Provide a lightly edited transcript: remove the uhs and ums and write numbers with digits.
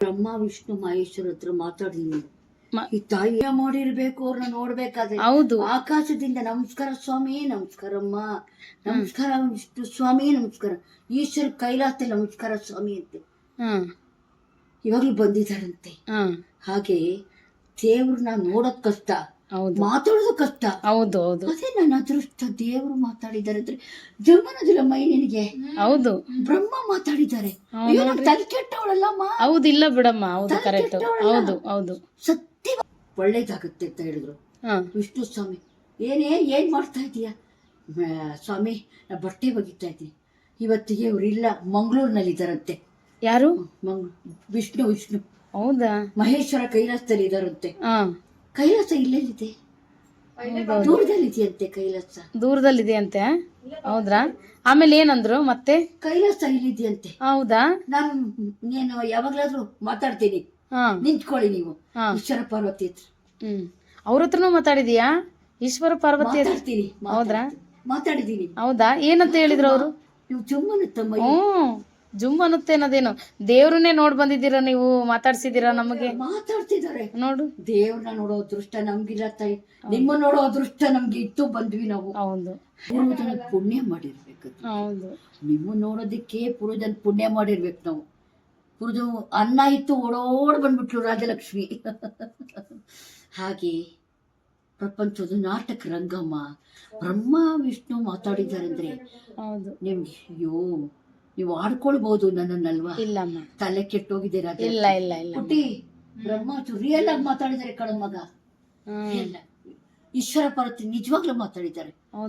ಬ್ರಹ್ಮ ವಿಷ್ಣು ಮಹೇಶ್ವರ ಹತ್ರ ಮಾತಾಡಿದೀನಿ. ಈ ತಾಯಿಯ ಮಾಡಿರ್ಬೇಕು ಅವ್ರನ್ನ ನೋಡ್ಬೇಕಾದ್ರೆ. ಹೌದು. ಆಕಾಶದಿಂದ ನಮಸ್ಕಾರ ಸ್ವಾಮಿ, ನಮಸ್ಕಾರಮ್ಮ, ನಮಸ್ಕಾರ ವಿಷ್ಣು ಸ್ವಾಮಿ, ನಮಸ್ಕಾರ ಈಶ್ವರ ಕೈಲಾಸದಲ್ಲಿ ನಮಸ್ಕಾರ ಸ್ವಾಮಿ ಅಂತೆ. ಇವಾಗ್ಲೂ ಬಂದಿದ್ದಾರಂತೆ. ಹಾಗೆ ದೇವ್ರನ್ನ ನೋಡೋದ್ ಕಷ್ಟ, ಮಾತಾಡೋದು ಕಷ್ಟ. ಹೌದು ಹೌದು. ಅದೇ ನನ್ನ ಅದೃಷ್ಟ, ದೇವ್ರು ಮಾತಾಡಿದ್ದಾರೆ ಅಂದ್ರೆ ಜಮನದಿಲ್ಲ ಮೈ ನಿನಗೆ. ಹೌದು, ಬ್ರಹ್ಮ ಮಾತಾಡಿದ್ದಾರೆ. ಅಯ್ಯೋ ನಾನು ತಲೆ ಕೆಟ್ಟವಳಲ್ಲಮ್ಮ. ಹೌದಿಲ್ಲ ಬಿಡಮ್ಮ, ಹೌದು ಕರೆಕ್ಟ್. ಹೌದು ಹೌದು, ಸತ್ಯ ಒಳ್ಳೇದಾಗುತ್ತೆ ಅಂತ ಹೇಳಿದ್ರು ವಿಷ್ಣು ಸ್ವಾಮಿ. ಏನ್ ಮಾಡ್ತಾ ಇದೀಯಾ ಸ್ವಾಮಿ? ನಾ ಬಟ್ಟೆ ಒಗಿತಾ ಇದ್ದೀನಿ. ಇವತ್ತಿಗೆ ಇವ್ರಿಲ್ಲ, ಮಂಗಳೂರಿನಲ್ಲಿ ಇದ್ದಾರಂತೆ. ಯಾರು? ವಿಷ್ಣು. ಹೌದಾ? ಮಹೇಶ್ವರ ಕೈಲಾಸದಲ್ಲಿ ಇದ್ದಾರಂತೆ. ಕೈಲಾಸ ಇಲ್ಲೆಲ್ಲಿದೆ? ದೂರದಲ್ಲಿದೆಯಂತೆ ಕೈಲಾಸ. ದೂರದಲ್ಲಿದೆಯಂತೆ. ಹೌದ್ರಾ? ಆಮೇಲೆ ಏನಂದ್ರು ಮತ್ತೆ? ಕೈಲಾಸ ಇಲ್ಲಿದೆಯಂತೆ. ಹೌದಾ? ನಾನು ಯಾವಾಗ್ಲಾದ್ರೂ ಮಾತಾಡ್ತೀನಿ, ನಿಂತ್ಕೊಳ್ಳಿ ನೀವು. ಈಶ್ವರ ಪಾರ್ವತಿ ಹತ್ರ. ಅವ್ರ ಹತ್ರನೂ ಮಾತಾಡಿದೀಯಾ? ಈಶ್ವರ ಪಾರ್ವತಿ ಮಾತಾಡ್ತೀನಿ. ಹೌದ್ರಾ? ಮಾತಾಡಿದೀನಿ. ಹೌದಾ? ಏನಂತ ಹೇಳಿದ್ರು ಅವರು? ನೀವು ಜುಮ್ಮನುತ್ತಮ್ಮ. ಜುಮ್ ಅನ್ನುತ್ತೆ ಅನ್ನೋದೇನು? ದೇವ್ರನ್ನೇ ನೋಡ್ ಬಂದಿದ್ದೀರಾ ನೀವು, ಮಾತಾಡ್ಸಿದೀರಾ ನಮಗೆ? ಮಾತಾಡ್ತಿದ್ದಾರೆ ನೋಡು. ದೇವ್ರನ್ನ ನೋಡೋ ಅದೃಷ್ಟ ನಮ್ಗಿಲ್ಲ ತಾಯಿ, ನಿಮ್ಮ ನೋಡೋ ಅದೃಷ್ಟ ನಮ್ಗೆ ಇತ್ತು, ಬಂದ್ವಿ ನಾವು. ಹೌದು. ಪೂರ್ವಜನ ಪುಣ್ಯ ಮಾಡಿರ್ಬೇಕು. ಹೌದು, ನಿಮ್ಮ ನೋಡೋದಕ್ಕೆ ಪೂರ್ವಜನ ಪುಣ್ಯ ಮಾಡಿರ್ಬೇಕು ನಾವು. ಪೂರ್ವಜ ಅನ್ನ ಇತ್ತು ಓಡೋಡ್ ಬಂದ್ಬಿಟ್ಲು ರಾಜಲಕ್ಷ್ಮಿ. ಹಾಗೆ ಪ್ರಪಂಚದ ನಾಟಕ ರಂಗಮ್ಮ ಬ್ರಹ್ಮ ವಿಷ್ಣು ಮಾತಾಡಿದ್ದಾರೆ ಅಂದ್ರೆ ನಿಮ್ಗೆ ಅಯ್ಯೋ ನೀವು ಆಡ್ಕೊಳ್ಬಹುದು ನನ್ನನ್ನಲ್ವಾ? ಇಲ್ಲಮ್ಮ, ತಲೆ ಕೆಟ್ಟೋಗಿದ್ದೀರಾ. ಇಲ್ಲ ಇಲ್ಲ ಇಲ್ಲ ಪುಟ್ಟಿ, ಬ್ರಹ್ಮ ರಿಯಲ್ ಆಗಿ ಮಾತಾಡಿದ್ದಾರೆ ಕಣ ಮಗ. ಈಶ್ವರ ಪಾರ್ವತಿ ನಿಜವಾಗ್ಲೂ ಮಾತಾಡಿದ್ದಾರೆ.